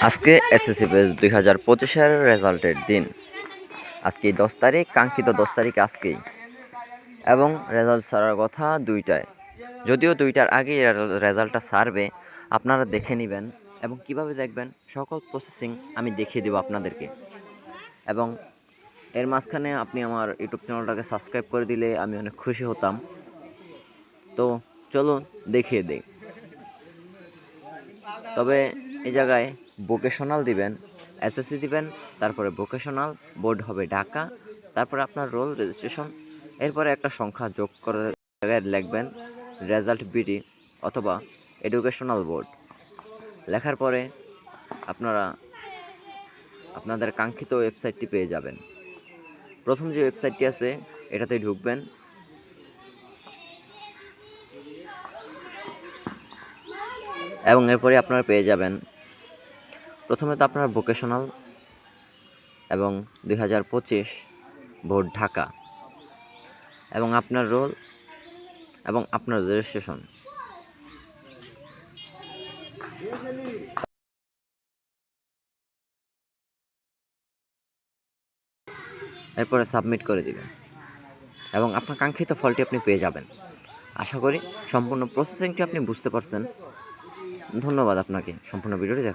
আজকে SSC batch 2025-এর রেজাল্টের দিন। আজকে 10 তারিখ, কাঙ্ক্ষিত 10 তারিখ আজকেই, এবং রেজাল্ট ছাড়ার কথা 2টায়। যদিও 2টার আগেই রেজাল্টটা ছাড়বে, আপনারা দেখে নেবেন এবং কিভাবে দেখবেন সকল প্রসেসিং আমি দেখিয়ে দেবো আপনাদেরকে। এবং এর মাঝখানে আপনি আমার ইউটিউব চ্যানেলটাকে সাবস্ক্রাইব করে দিলে আমি অনেক খুশি হতাম। তো চলুন দেখিয়ে দিই। তবে এই জায়গায় ভোকেশনাল দিবেন, এসএসসি দিবেন, তারপরে ভোকেশনাল, বোর্ড হবে ঢাকা, তারপরে আপনার রোল রেজিস্ট্রেশন, এরপরে একটা সংখ্যা যোগ করে জায়গায় লিখবেন রেজাল্ট বিডি অথবা এডুকেশনাল বোর্ড। লেখার পরে আপনারা আপনাদের কাঙ্ক্ষিত ওয়েবসাইটটি পেয়ে যাবেন। প্রথম যে ওয়েবসাইটটি আছে এটাতে ঢুকবেন, এবং এরপরে আপনারা পেয়ে যাবেন প্রথমে তো আপনার ভোকেশনাল এবং 2025 বোর্ড ঢাকা, এবং আপনার রোল এবং আপনার রেজিস্ট্রেশন। এরপরে সাবমিট করে দিবেন এবং আপনার কাঙ্ক্ষিত ফলটি আপনি পেয়ে যাবেন। আশা করি সম্পূর্ণ প্রসেসিংটি আপনি বুঝতে পারছেন। ধন্যবাদ আপনাকে সম্পূর্ণ ভিডিওটি দেখা।